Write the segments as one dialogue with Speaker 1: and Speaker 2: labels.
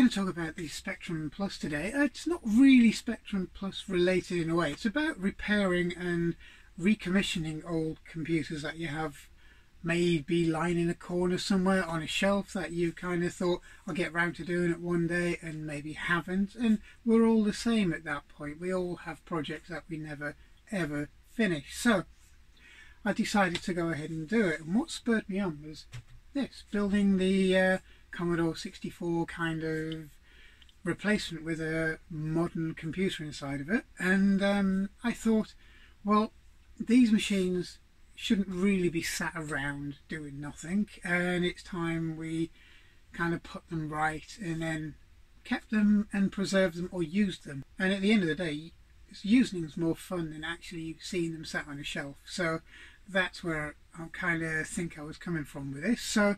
Speaker 1: going to talk about the Spectrum Plus today. It's not really Spectrum Plus related in a way. It's about repairing and recommissioning old computers that you have maybe lying in a corner somewhere on a shelf that you kind of thought, I'll get round to doing it one day, and maybe haven't. And we're all the same at that point. We all have projects that we never ever finish. So I decided to go ahead and do it. And what spurred me on was this, building the Commodore 64 kind of replacement with a modern computer inside of it. And I thought, well, these machines shouldn't really be sat around doing nothing, and it's time we kind of put them right and then kept them and preserved them or used them. And at the end of the day, using them is more fun than actually seeing them sat on a shelf. So that's where I kind of think I was coming from with this. So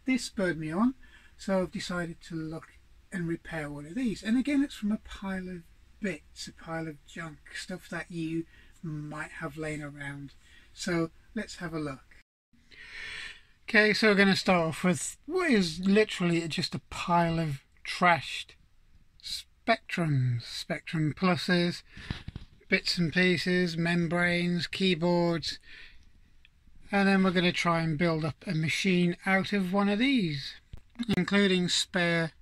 Speaker 1: this spurred me on, so I've decided to look and repair one of these. And again, it's from a pile of bits, a pile of junk, stuff that you might have laying around. So let's have a look. Okay, so we're going to start off with what is literally just a pile of trashed Spectrums, Spectrum Pluses, bits and pieces, membranes, keyboards, and then we're going to try and build up a machine out of one of these, including spare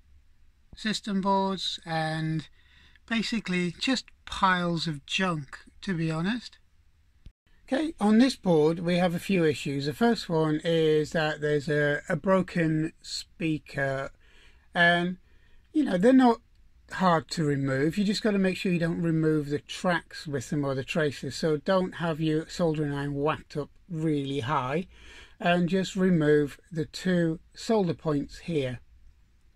Speaker 1: system boards and basically just piles of junk, to be honest. Okay, on this board we have a few issues. The first one is that there's a broken speaker, and you know, they're not hard to remove. You just got to make sure you don't remove the tracks with them or the traces. So don't have your soldering iron whacked up really high, and just remove the two solder points here.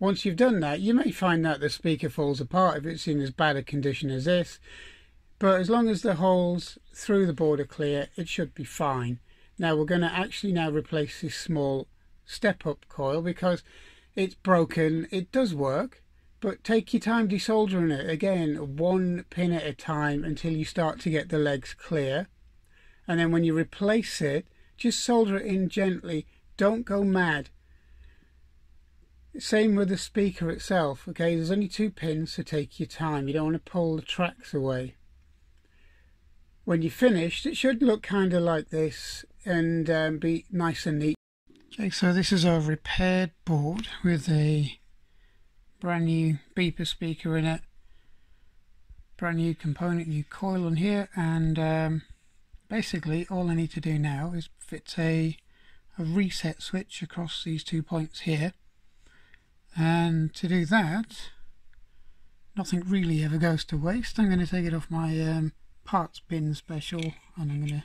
Speaker 1: Once you've done that, you may find that the speaker falls apart if it's in as bad a condition as this, but as long as the holes through the board are clear, it should be fine. Now we're going to actually now replace this small step-up coil because it's broken. It does work, but take your time desoldering it. Again, one pin at a time until you start to get the legs clear. And then when you replace it, just solder it in gently. Don't go mad. Same with the speaker itself. Okay, there's only two pins, so take your time. You don't want to pull the tracks away. When you're finished, it should look kind of like this and be nice and neat. Okay, so this is our repaired board with a brand new beeper speaker in it, brand new component, new coil on here, and basically all I need to do now is fit a reset switch across these 2 points here. And to do that, nothing really ever goes to waste. I'm going to take it off my parts bin special, and I'm going to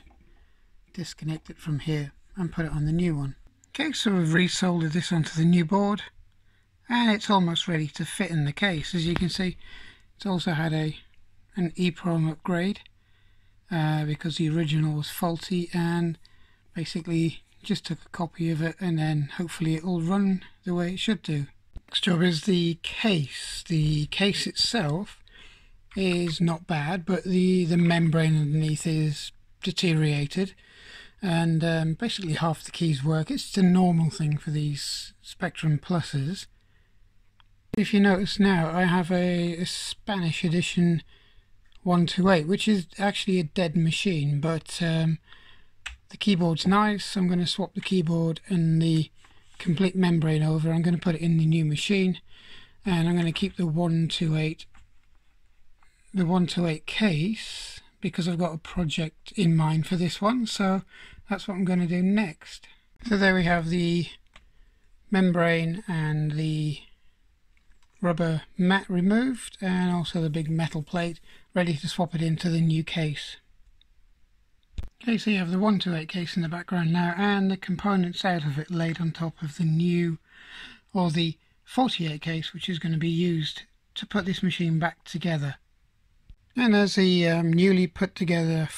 Speaker 1: disconnect it from here and put it on the new one. Okay, so we've resoldered this onto the new board, and it's almost ready to fit in the case. As you can see, it's also had an EEPROM upgrade because the original was faulty, and basically just took a copy of it, and then hopefully it will run the way it should do. Next job is the case. The case itself is not bad, but the membrane underneath is deteriorated, and basically half the keys work. It's a normal thing for these Spectrum Pluses. If you notice now, I have a Spanish edition 128, which is actually a dead machine, but the keyboard's nice. I'm going to swap the keyboard and the complete membrane over. I'm going to put it in the new machine, and I'm going to keep the 128 case because I've got a project in mind for this one, so that's what I'm going to do next. So there we have the membrane and the rubber mat removed, and also the big metal plate, ready to swap it into the new case. Okay, so you have the 128 case in the background now, and the components out of it laid on top of the new, or the 48 case, which is going to be used to put this machine back together. And as the newly put together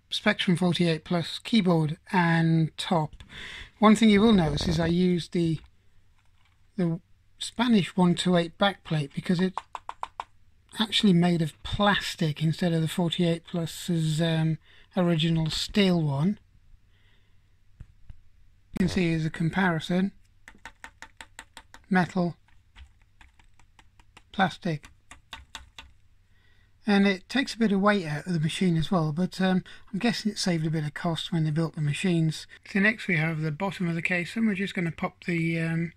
Speaker 1: Spectrum 48 Plus keyboard and top, one thing you will notice is I used the Spanish 128 backplate because it's actually made of plastic instead of the 48 Plus's original steel one. You can see as a comparison, metal plastic, and it takes a bit of weight out of the machine as well, but I'm guessing it saved a bit of cost when they built the machines. So next we have the bottom of the case, and we're just going to pop the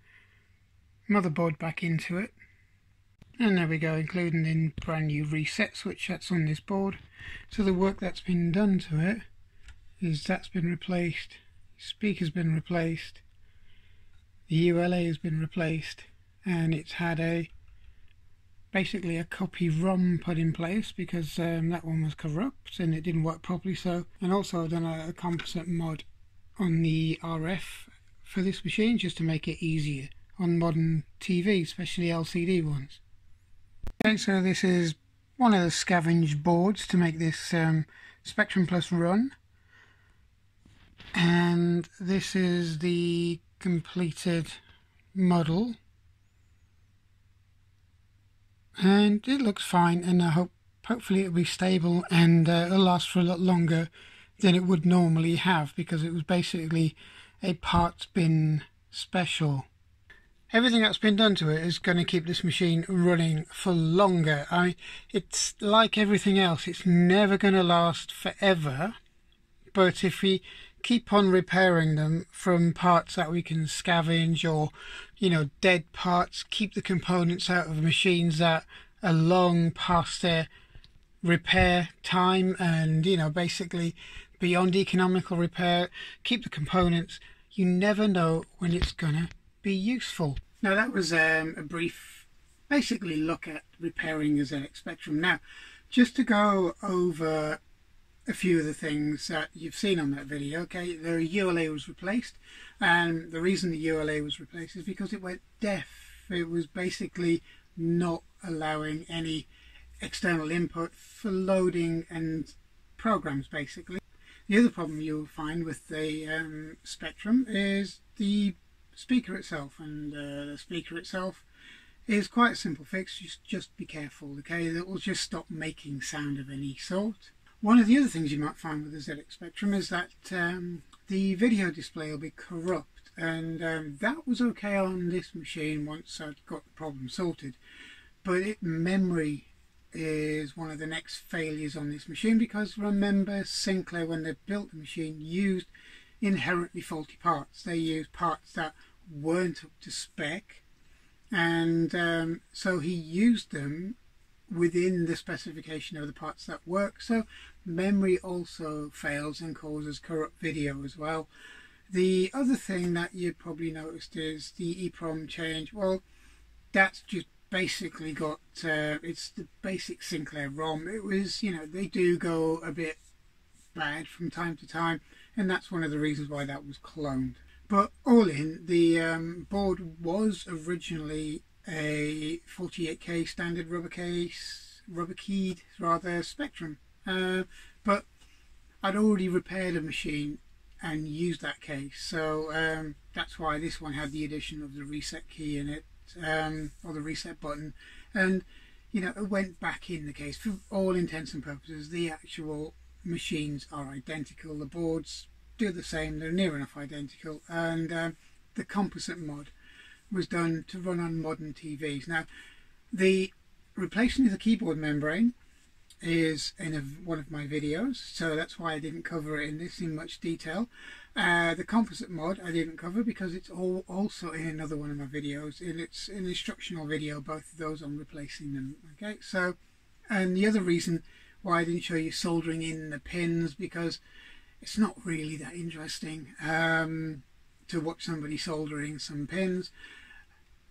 Speaker 1: motherboard back into it. And there we go, including the brand new reset switch that's on this board. So the work that's been done to it is that's been replaced, speaker's been replaced, the ULA has been replaced, and it's had basically a copy ROM put in place because that one was corrupt and it didn't work properly. So, and also I've done a composite mod on the RF for this machine just to make it easier on modern TVs, especially LCD ones. Okay, so this is one of the scavenged boards to make this Spectrum Plus run, and this is the completed model, and it looks fine, and I hopefully it'll be stable and it'll last for a lot longer than it would normally have, because it was basically a parts bin special. Everything that's been done to it is going to keep this machine running for longer. I mean, it's like everything else, it's never going to last forever, but if we keep on repairing them from parts that we can scavenge, or, you know, dead parts, keep the components out of machines that are long past their repair time and, you know, basically beyond economical repair, keep the components, you never know when it's gonna be useful. Now that was a brief basically look at repairing a ZX Spectrum. Now just to go over a few of the things that you've seen on that video. Okay, the ULA was replaced, and the reason the ULA was replaced is because it went deaf. It was basically not allowing any external input for loading and programs basically. The other problem you'll find with the Spectrum is the speaker itself, and the speaker itself is quite a simple fix. Just be careful, okay? It will just stop making sound of any sort. One of the other things you might find with the ZX Spectrum is that the video display will be corrupt, and that was okay on this machine once I'd got the problem sorted, but memory is one of the next failures on this machine, because remember, Sinclair, when they built the machine, used inherently faulty parts. They used parts that weren't up to spec, and so he used them within the specification of the parts that work. So memory also fails and causes corrupt video as well. The other thing that you probably noticed is the EEPROM change. Well, that's just basically got it's the basic Sinclair ROM. It was, you know, they do go a bit bad from time to time, and that's one of the reasons why that was cloned. But all in, the board was originally a 48K standard rubber keyed Spectrum, but I'd already repaired a machine and used that case, so that's why this one had the addition of the reset key in it, or the reset button, and, you know, it went back in the case. For all intents and purposes, the actual machines are identical, the boards do the same, they're near enough identical, and the composite mod was done to run on modern TVs. Now, the replacement of the keyboard membrane is in one of my videos, so that's why I didn't cover it in this in much detail. The composite mod I didn't cover because it's also in another one of my videos, and it's an instructional video, both of those on replacing them. Okay, so, and the other reason why I didn't show you soldering in the pins, because it's not really that interesting to watch somebody soldering some pins.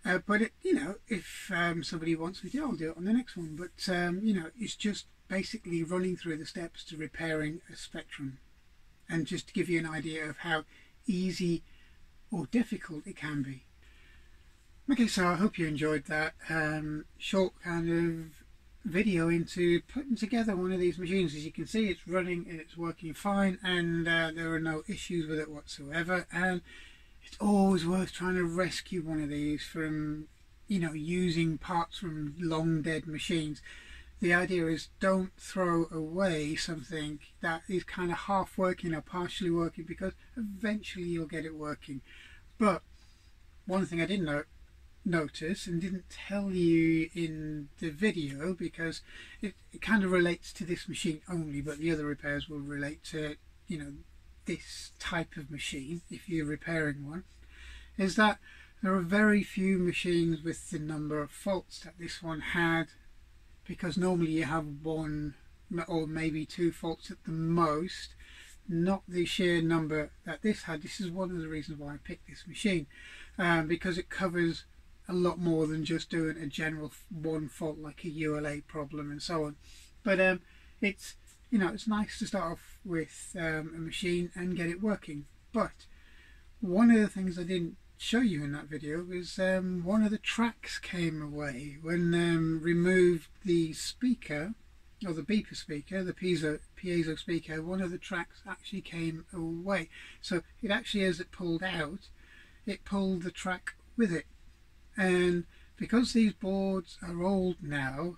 Speaker 1: But it, you know, if somebody wants me to, I'll do it on the next one. But you know, it's just basically running through the steps to repairing a Spectrum, and just to give you an idea of how easy or difficult it can be. Okay, so I hope you enjoyed that short kind of video into putting together one of these machines. As you can see, it's running and it's working fine, and there are no issues with it whatsoever, and it's always worth trying to rescue one of these from, you know, using parts from long dead machines. The idea is, don't throw away something that is kind of half working or partially working, because eventually you'll get it working. But one thing I did note notice and didn't tell you in the video, because it kind of relates to this machine only, but the other repairs will relate to, you know, this type of machine if you're repairing one, is that there are very few machines with the number of faults that this one had, because normally you have one or maybe two faults at the most, not the sheer number that this had. This is one of the reasons why I picked this machine, because it covers a lot more than just doing a general one fault like a ULA problem and so on. But it's, you know, it's nice to start off with a machine and get it working. But one of the things I didn't show you in that video was one of the tracks came away when removed the speaker, or the beeper speaker, the piezo speaker. One of the tracks actually came away, so it actually, as it pulled out, it pulled the track with it. And because these boards are old now,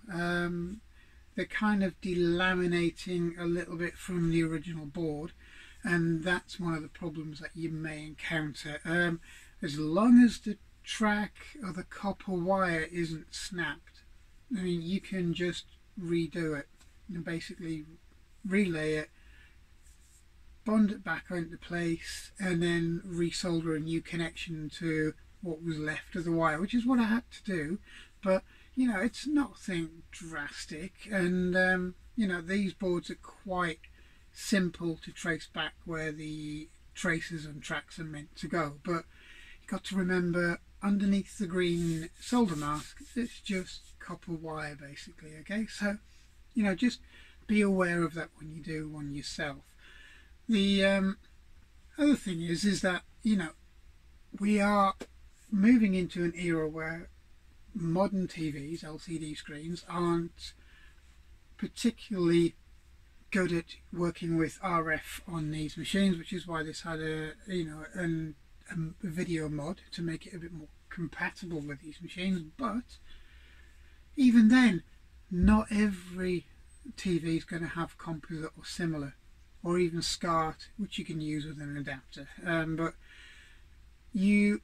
Speaker 1: they're kind of delaminating a little bit from the original board, and that's one of the problems that you may encounter. As long as the track or the copper wire isn't snapped, I mean, you can just redo it and basically relay it, bond it back into place, and then resolder a new connection to what was left of the wire, which is what I had to do. But you know, it's nothing drastic, and you know, these boards are quite simple to trace back where the traces and tracks are meant to go. But you've got to remember, underneath the green solder mask, it's just copper wire basically. Okay, so you know, just be aware of that when you do one yourself. The other thing is that, you know, we are moving into an era where modern TVs, LCD screens, aren't particularly good at working with RF on these machines, which is why this had a, you know, a video mod to make it a bit more compatible with these machines. But even then, not every TV is going to have composite or similar, or even SCART, which you can use with an adapter. But you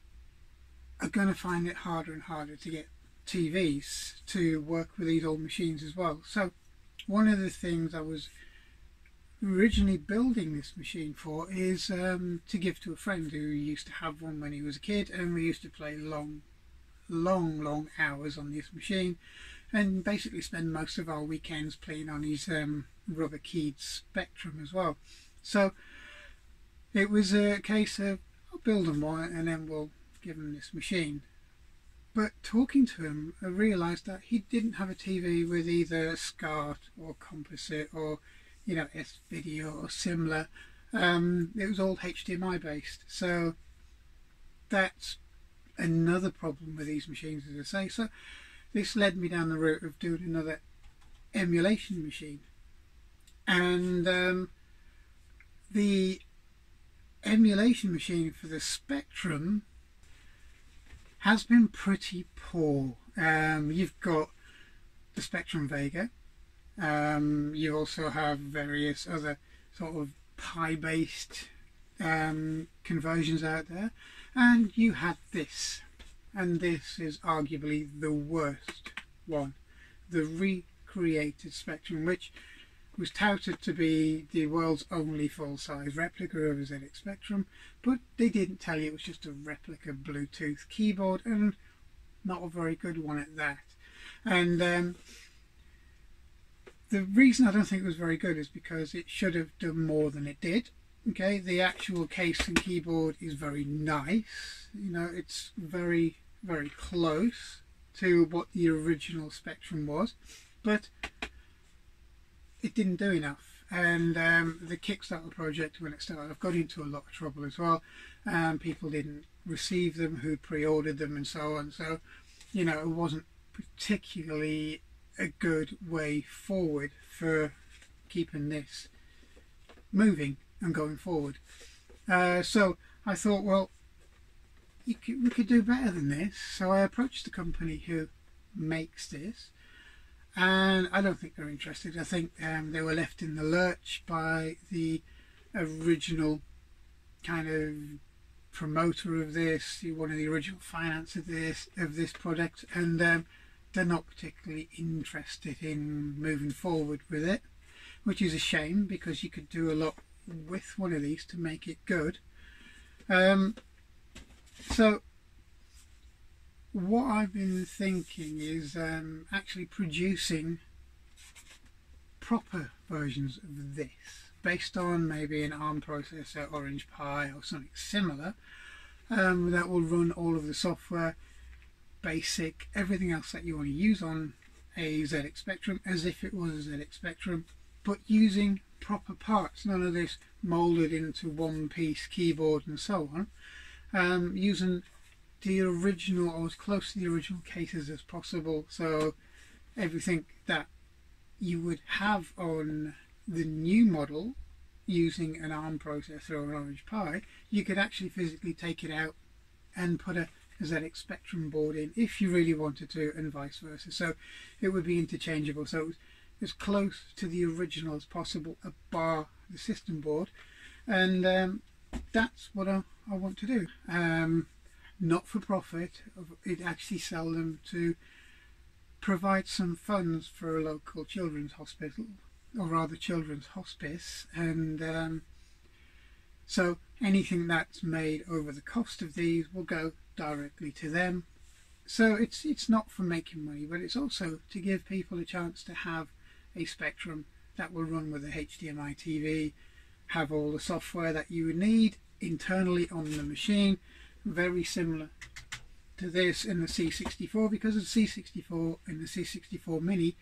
Speaker 1: are going to find it harder and harder to get TVs to work with these old machines as well. So one of the things I was originally building this machine for is to give to a friend who used to have one when he was a kid, and we used to play long hours on this machine, and basically spend most of our weekends playing on his rubber keyed Spectrum as well. So it was a case of, I'll build him one and then we'll give him this machine. But talking to him, I realised that he didn't have a TV with either SCART or composite or, you know, S-video or similar. It was all HDMI based. So that's another problem with these machines, as I say. So this led me down the route of doing another emulation machine. And the emulation machine for the Spectrum has been pretty poor. You've got the Spectrum Vega, you also have various other sort of Pi-based conversions out there, and you had this, and this is arguably the worst one, the recreated Spectrum, which was touted to be the world's only full-size replica of a ZX Spectrum, but they didn't tell you it was just a replica Bluetooth keyboard, and not a very good one at that. And the reason I don't think it was very good is because it should have done more than it did. Okay, the actual case and keyboard is very nice, you know, it's very close to what the original Spectrum was, but it didn't do enough. And the Kickstarter project, when it started, I've got into a lot of trouble as well. People didn't receive them who pre-ordered them and so on. So, you know, it wasn't particularly a good way forward for keeping this moving and going forward. So I thought, well, we could do better than this. So I approached the company who makes this, and I don't think they're interested. I think they were left in the lurch by the original kind of promoter of this, you're one of the original financiers of this product, and they're not particularly interested in moving forward with it, which is a shame because you could do a lot with one of these to make it good. So what I've been thinking is actually producing proper versions of this based on maybe an ARM processor, Orange Pi or something similar, that will run all of the software, basic, everything else that you want to use on a ZX Spectrum as if it was a ZX Spectrum, but using proper parts, none of this moulded into one piece keyboard and so on, using the original or as close to the original cases as possible, so everything that you would have on the new model using an ARM processor or an Orange Pi, you could actually physically take it out and put a ZX Spectrum board in if you really wanted to, and vice versa. So it would be interchangeable, so it was as close to the original as possible, bar the system board, and that's what I want to do. Not for profit, it actually sell them to provide some funds for a local children's hospital, or rather children's hospice, and so anything that's made over the cost of these will go directly to them. So it's not for making money, but it's also to give people a chance to have a Spectrum that will run with a HDMI TV, have all the software that you would need internally on the machine, very similar to this in the C64, because of the C64 and the C64 Mini,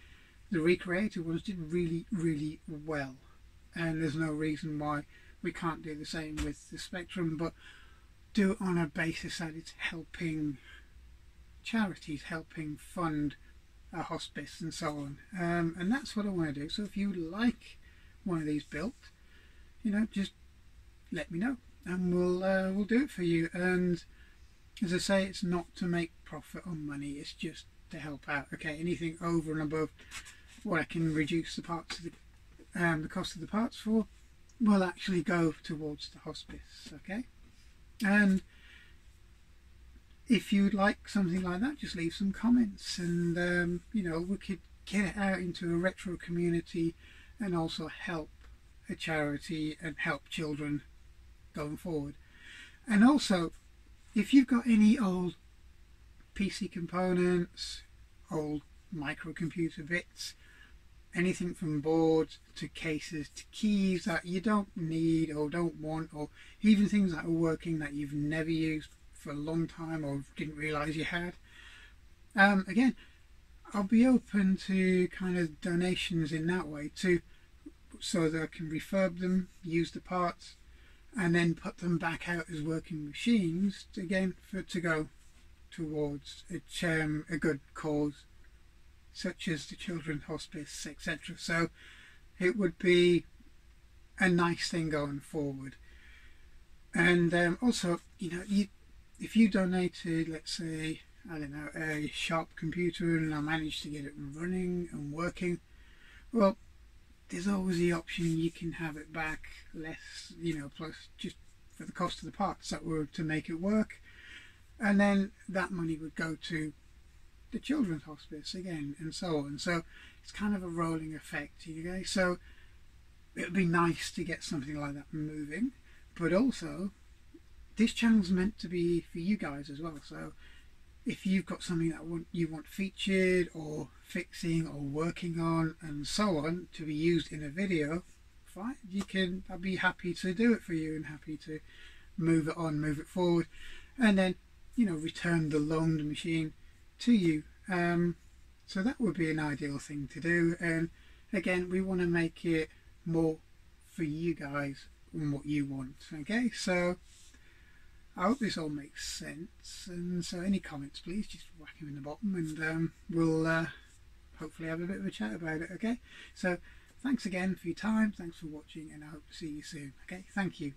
Speaker 1: the recreated ones did really well, and there's no reason why we can't do the same with the Spectrum, but do it on a basis that it's helping charities, helping fund a hospice and so on, and that's what I want to do. So if you like one of these built, you know, just let me know and we'll do it for you. And as I say, it's not to make profit or money, it's just to help out. Okay, anything over and above what I can reduce the parts of the cost of the parts for will actually go towards the hospice. Okay, and if you'd like something like that, just leave some comments, and you know, we could get it out into a retro community and also help a charity and help children going forward. And also, if you've got any old PC components, old microcomputer bits, anything from boards to cases to keys that you don't need or don't want, or even things that are working that you've never used for a long time or didn't realize you had, again, I'll be open to kind of donations in that way too, so that I can refurb them, use the parts, and then put them back out as working machines again to go towards a good cause such as the children's hospice, etc. So it would be a nice thing going forward. And also, you know, if you donated, let's say, I don't know, a Sharp computer, and I managed to get it running and working, well, there's always the option you can have it back less, you know, plus just for the cost of the parts that were to make it work, and then that money would go to the children's hospice again, and so on. So it's kind of a rolling effect, you know. So it would be nice to get something like that moving, but also this channel's meant to be for you guys as well. So if you've got something that you want featured or fixing or working on and so on to be used in a video, fine, I'll be happy to do it for you and happy to move it on, move it forward, and then, you know, return the loaned machine to you. So that would be an ideal thing to do, and again, we want to make it more for you guys and what you want. Okay, so I hope this all makes sense, and so any comments, please just whack them in the bottom, and we'll hopefully have a bit of a chat about it. Okay, so thanks again for your time, thanks for watching, and I hope to see you soon. Okay, thank you.